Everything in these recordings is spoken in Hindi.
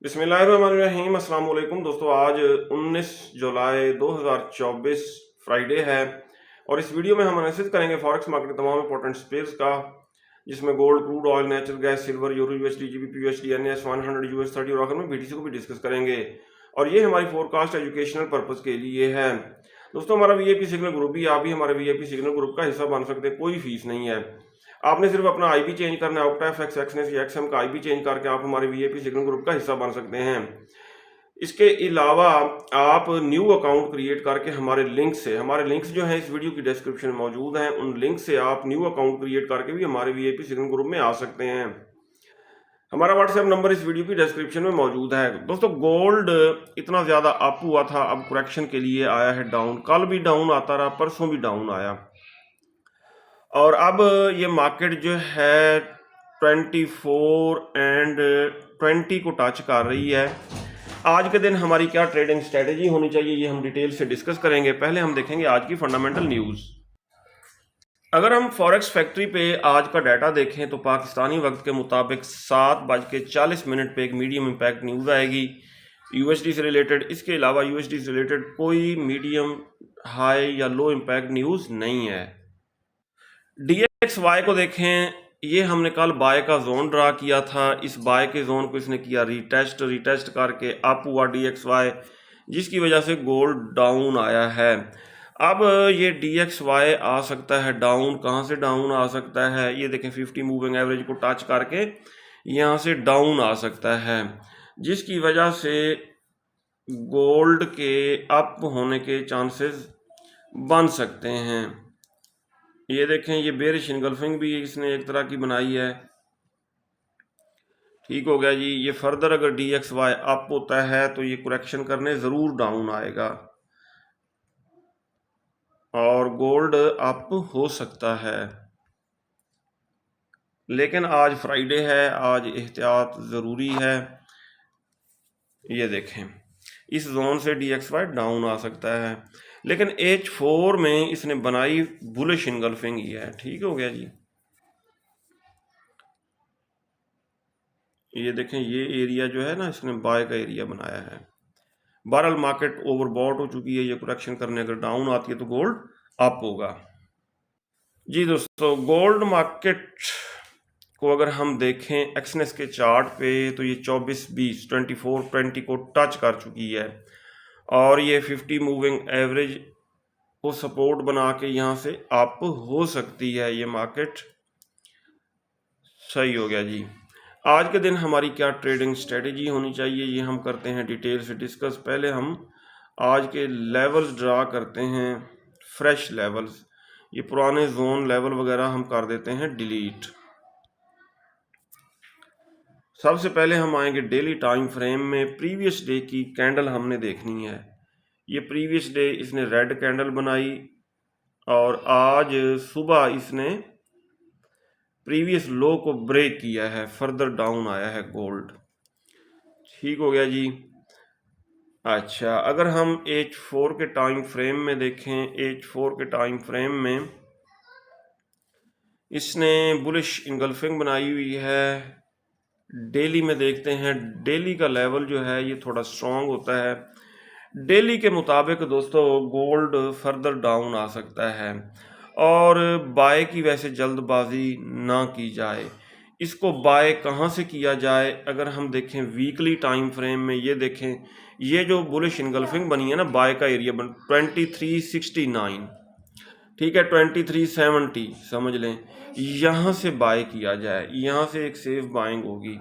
बिस्मिल्लाहिर्रहमानिर्रहीम अस्सलाम वालेकुम दोस्तों। आज 19 जुलाई 2024 फ्राइडे है और इस वीडियो में हम एनालिसिस करेंगे फॉरेक्स मार्केट के तमाम इंपॉर्टेंट स्पेयर्स का, जिसमें gold, crude oil, natural gas, silver, euro USD, GBP USD, NS 100 US 30 और आखिर में बीटीसी को भी डिस्कस करेंगे। और ये हमारी फोरकास्ट एजुकेशनल पर्पज के लिए है। दोस्तों, हमारा वीआईपी सिग्नल ग्रुप भी, आप भी हमारे वीआईपी सिग्नल ग्रुप का हिस्सा बन सकते हैं, कोई फीस नहीं है। आपने सिर्फ अपना आईपी चेंज करना है, ऑक्टा एफएक्स एक्सनेस या एक्सएम का आईपी चेंज करके आप हमारे वीआईपी सिग्नल ग्रुप का हिस्सा बन सकते हैं। इसके अलावा आप न्यू अकाउंट क्रिएट करके हमारे लिंक्स जो हैं इस वीडियो की डिस्क्रिप्शन में मौजूद हैं, उन लिंक से आप न्यू अकाउंट क्रिएट करके भी हमारे वीआईपी सिग्नल ग्रुप में आ सकते हैं। हमारा व्हाट्सएप नंबर इस वीडियो की डिस्क्रिप्शन में मौजूद है। दोस्तों, गोल्ड इतना ज़्यादा अप हुआ था, अब करेक्शन के लिए आया है डाउन। कल भी डाउन आता रहा, परसों भी डाउन आया और अब ये मार्केट जो है 24 एंड 20 को टच कर रही है। आज के दिन हमारी क्या ट्रेडिंग स्ट्रेटेजी होनी चाहिए, ये हम डिटेल से डिस्कस करेंगे। पहले हम देखेंगे आज की फंडामेंटल न्यूज़। अगर हम फॉरेक्स फैक्ट्री पे आज का डाटा देखें तो पाकिस्तानी वक्त के मुताबिक 7:40 पे एक मीडियम इम्पैक्ट न्यूज़ आएगी यूएसडी से रिलेटेड। इसके अलावा यूएसडी से रिलेटेड कोई मीडियम, हाई या लो इम्पैक्ट न्यूज़ नहीं है। DXY को देखें, ये हमने कल बाय का जोन ड्रा किया था। इस बाय के जोन को इसने किया रिटेस्ट करके अप हुआ DXY, जिसकी वजह से गोल्ड डाउन आया है। अब ये DXY आ सकता है डाउन। कहाँ से डाउन आ सकता है, ये देखें 50 मूविंग एवरेज को टच करके यहाँ से डाउन आ सकता है, जिसकी वजह से गोल्ड के अप होने के चांसेस बन सकते हैं। ये देखें, ये बेरिश इनगल्फिंग भी इसने एक तरह की बनाई है। ठीक हो गया जी। ये फर्दर अगर DXY अप होता है तो ये करेक्शन करने ज़रूर डाउन आएगा और गोल्ड अप हो सकता है। लेकिन आज फ्राइडे है, आज एहतियात ज़रूरी है। ये देखें, इस जोन से DXY डाउन आ सकता है, लेकिन H4 में इसने बनाई बुलिश इनगल्फिंग ही है। ठीक हो गया जी। ये देखें, ये एरिया जो है ना, इसने बाय का एरिया बनाया है। बहरहाल मार्केट ओवरबॉट हो चुकी है। ये करेक्शन करने अगर डाउन आती है तो गोल्ड अप होगा। जी दोस्तों, गोल्ड मार्केट को अगर हम देखें एक्सनेस के चार्ट पे तो ये 24-20 को टच कर चुकी है और ये 50 मूविंग एवरेज को सपोर्ट बना के यहाँ से अप हो सकती है। ये मार्केट सही हो गया जी। आज के दिन हमारी क्या ट्रेडिंग स्ट्रेटेजी होनी चाहिए, ये हम करते हैं डिटेल से डिस्कस। पहले हम आज के लेवल्स ड्रा करते हैं, फ्रेश लेवल्स। ये पुराने जोन लेवल वगैरह हम कर देते हैं डिलीट। सबसे पहले हम आएंगे डेली टाइम फ्रेम में। प्रीवियस डे की कैंडल हमने देखनी है। ये प्रीवियस डे इसने रेड कैंडल बनाई और आज सुबह इसने प्रीवियस लो को ब्रेक किया है, फर्दर डाउन आया है गोल्ड। ठीक हो गया जी। अच्छा, अगर हम H4 के टाइम फ्रेम में देखें, H4 के टाइम फ्रेम में इसने बुलिश इंगल्फिंग बनाई हुई है। डेली में देखते हैं, डेली का लेवल जो है ये थोड़ा स्ट्रॉन्ग होता है। डेली के मुताबिक दोस्तों गोल्ड फर्दर डाउन आ सकता है और बाय की वैसे जल्दबाजी ना की जाए। इसको बाय कहाँ से किया जाए, अगर हम देखें वीकली टाइम फ्रेम में, ये देखें, ये जो बुलिश इनगल्फिंग बनी है ना, बाय का एरिया बन 2369, ठीक है, 2370 समझ लें, यहाँ से बाय किया जाए, यहाँ से एक सेफ बाइंग होगी।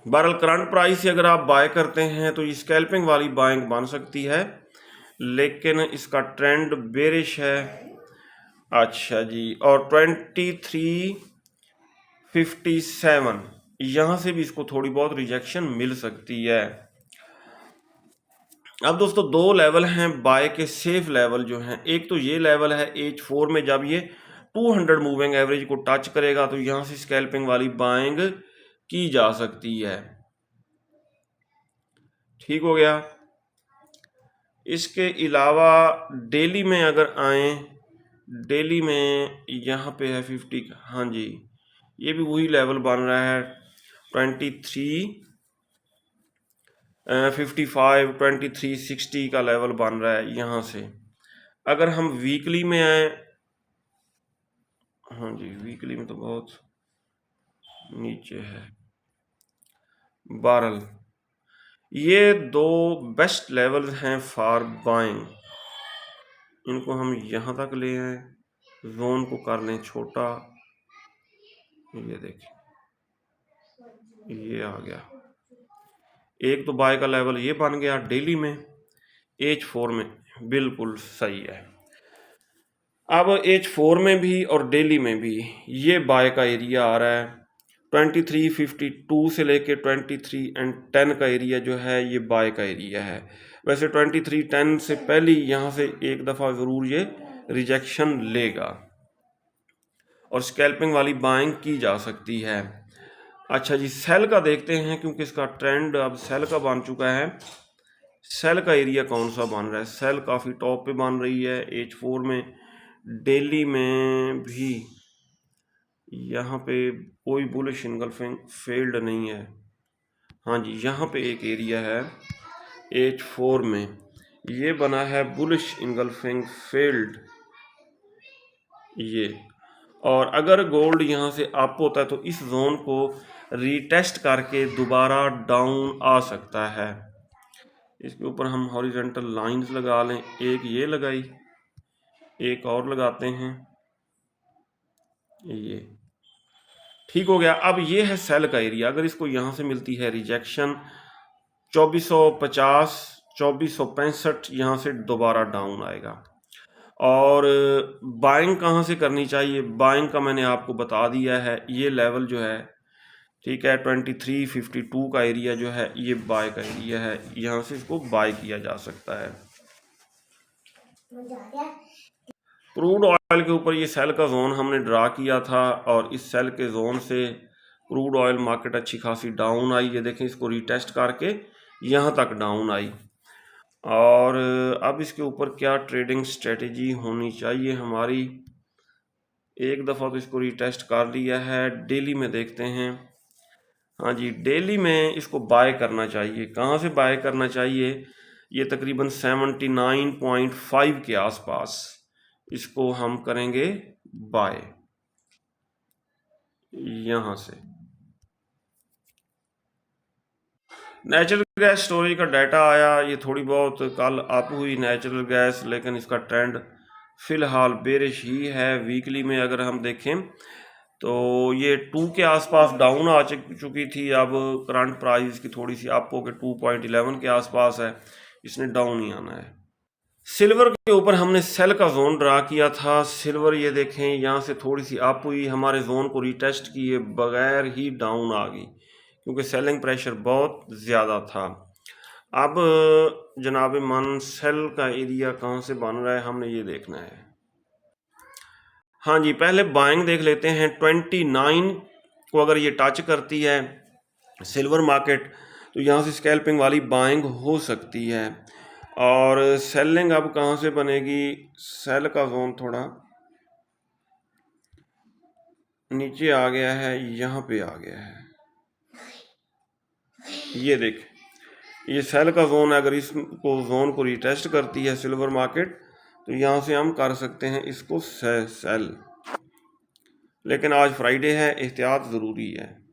बहरहाल करंट प्राइस से अगर आप बाय करते हैं तो ये स्कैल्पिंग वाली बाइंग बन सकती है, लेकिन इसका ट्रेंड बेरिश है। अच्छा जी, और 2357 यहाँ से भी इसको थोड़ी बहुत रिजेक्शन मिल सकती है। अब दोस्तों दो लेवल हैं बाय के सेफ लेवल जो हैं। एक तो ये लेवल है H4 में, जब ये 200 मूविंग एवरेज को टच करेगा तो यहाँ से स्कैल्पिंग वाली बाइंग की जा सकती है। ठीक हो गया। इसके अलावा डेली में अगर आए, डेली में यहाँ पे है 50 का, हाँ जी, ये भी वही लेवल बन रहा है 23 55, 23, 60 का लेवल बन रहा है यहाँ से। अगर हम वीकली में आए, हाँ जी वीकली में तो बहुत नीचे है। बहरहाल ये दो बेस्ट लेवल्स हैं फॉर बाइंग, इनको हम यहाँ तक ले आए, जोन को कर लें छोटा, ये देखिए ये आ गया। एक तो बाय का लेवल ये बन गया डेली में, H4 में बिल्कुल सही है। अब H4 में भी और डेली में भी ये बाय का एरिया आ रहा है। 2352 से लेके 23 and 10 का एरिया जो है ये बाय का एरिया है। वैसे 2310 से पहले यहाँ से एक दफ़ा ज़रूर ये रिजेक्शन लेगा और स्कैल्पिंग वाली बाइंग की जा सकती है। अच्छा जी, सेल का देखते हैं क्योंकि इसका ट्रेंड अब सेल का बन चुका है। सेल का एरिया कौन सा बन रहा है? सेल काफ़ी टॉप पे बन रही है H4 में, डेली में भी यहाँ पे कोई बुलिश सिंगल फेल्ड नहीं है। हाँ जी, यहाँ पे एक एरिया है H4 में, ये बना है बुलिश इंगल्फिंग फेल्ड ये। और अगर गोल्ड यहाँ से अप होता है तो इस जोन को रीटेस्ट करके दोबारा डाउन आ सकता है। इसके ऊपर हम हॉरिजॉन्टल लाइंस लगा लें, एक ये लगाई, एक और लगाते हैं, ये ठीक हो गया। अब ये है सेल का एरिया, अगर इसको यहाँ से मिलती है रिजेक्शन 2450, 2465 यहाँ से दोबारा डाउन आएगा। और बाइंग कहाँ से करनी चाहिए? बाइंग का मैंने आपको बता दिया है, ये लेवल जो है ठीक है 2352 का एरिया जो है ये बाय का एरिया है, यहाँ से इसको बाय किया जा सकता है। क्रूड ऑयल के ऊपर ये सेल का जोन हमने ड्रा किया था और इस सेल के जोन से क्रूड ऑयल मार्केट अच्छी खासी डाउन आई। ये देखें, इसको रीटेस्ट करके यहाँ तक डाउन आई। और अब इसके ऊपर क्या ट्रेडिंग स्ट्रेटेजी होनी चाहिए हमारी? एक दफ़ा तो इसको रीटेस्ट कर लिया है, डेली में देखते हैं। हाँ जी, डेली में इसको बाय करना चाहिए। कहाँ से बाय करना चाहिए? ये तकरीबन 79.5 के आसपास इसको हम करेंगे बाय, यहाँ से। नेचुरल गैस स्टोरेज का डाटा आया, ये थोड़ी बहुत कल अप हुई नेचुरल गैस, लेकिन इसका ट्रेंड फ़िलहाल बेरिश ही है। वीकली में अगर हम देखें तो ये 2 के आसपास डाउन आ चुकी थी, अब करंट प्राइस की थोड़ी सी अप होकर 2.11 के आसपास है, इसने डाउन ही आना है। सिल्वर के ऊपर हमने सेल का जोन ड्रा किया था। सिल्वर ये देखें यहाँ से थोड़ी सी अप हुई, हमारे जोन को रीटेस्ट किए बगैर ही डाउन आ गई क्योंकि सेलिंग प्रेशर बहुत ज़्यादा था। अब जनाब मन सेल का एरिया कहाँ से बन रहा है हमने ये देखना है। हाँ जी, पहले बाइंग देख लेते हैं। 29 को अगर ये टच करती है सिल्वर मार्केट तो यहाँ से स्कैल्पिंग वाली बाइंग हो सकती है। और सेलिंग अब कहाँ से बनेगी? सेल का जोन थोड़ा नीचे आ गया है, यहाँ पे आ गया है, ये देख, ये सेल का जोन है। अगर इसको जोन को रिटेस्ट करती है सिल्वर मार्केट तो यहाँ से हम कर सकते हैं इसको सेल, लेकिन आज फ्राइडे है, एहतियात ज़रूरी है।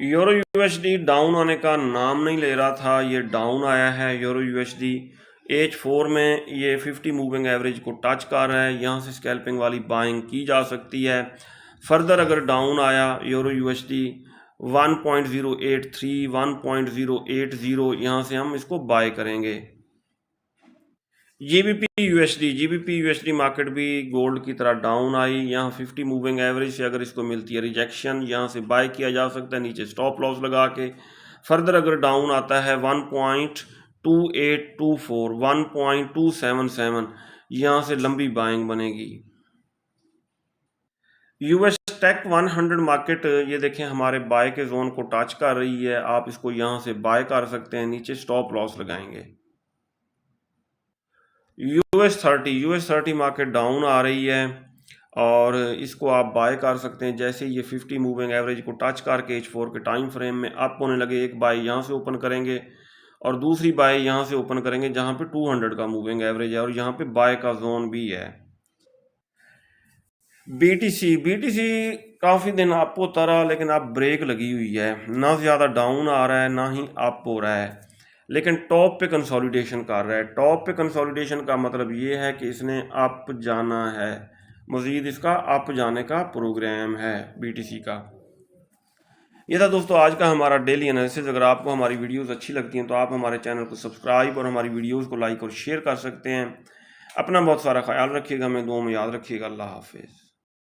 यूरो यूएसडी डाउन आने का नाम नहीं ले रहा था, ये डाउन आया है। यूरो यूएसडी H4 में ये 50 मूविंग एवरेज को टच कर रहा है, यहाँ से स्कैल्पिंग वाली बाइंग की जा सकती है। फर्दर अगर डाउन आया यूरो यूएसडी 1.083, 1.080, यहाँ से हम इसको बाय करेंगे। जीबीपी यूएसडी मार्केट भी गोल्ड की तरह डाउन आई, यहाँ 50 मूविंग एवरेज से अगर इसको मिलती है रिजेक्शन, यहाँ से बाय किया जा सकता है नीचे स्टॉप लॉस लगा के। फर्दर अगर डाउन आता है 1.2824, 1.277, यहाँ से लंबी बाइंग बनेगी। यूएस टेक 100 मार्केट ये देखें हमारे बाय के जोन को टच कर रही है, आप इसको यहाँ से बाय कर सकते हैं, नीचे स्टॉप लॉस लगाएंगे। यूएस 30 मार्केट डाउन आ रही है और इसको आप बाय कर सकते हैं। जैसे ये 50 मूविंग एवरेज को टच करके H4 के टाइम फ्रेम में अप होने लगे, एक बाय यहाँ से ओपन करेंगे और दूसरी बाय यहाँ से ओपन करेंगे जहाँ पे 200 का मूविंग एवरेज है और यहाँ पे बाय का जोन भी है। बीटीसी काफ़ी दिन अप होता रहा, लेकिन अब ब्रेक लगी हुई है, ना ज़्यादा डाउन आ रहा है ना ही अप हो रहा है, लेकिन टॉप पे कंसोलिडेशन कर रहा है। टॉप पे कंसोलिडेशन का मतलब ये है कि इसने अप जाना है, मज़ीद इसका अप जाने का प्रोग्राम है बीटीसी का। ये था दोस्तों आज का हमारा डेली एनालिसिस। अगर आपको हमारी वीडियोस अच्छी लगती हैं तो आप हमारे चैनल को सब्सक्राइब और हमारी वीडियोस को लाइक और शेयर कर सकते हैं। अपना बहुत सारा ख्याल रखिएगा, हमें दुआ में याद रखिएगा। अल्लाह हाफिज़।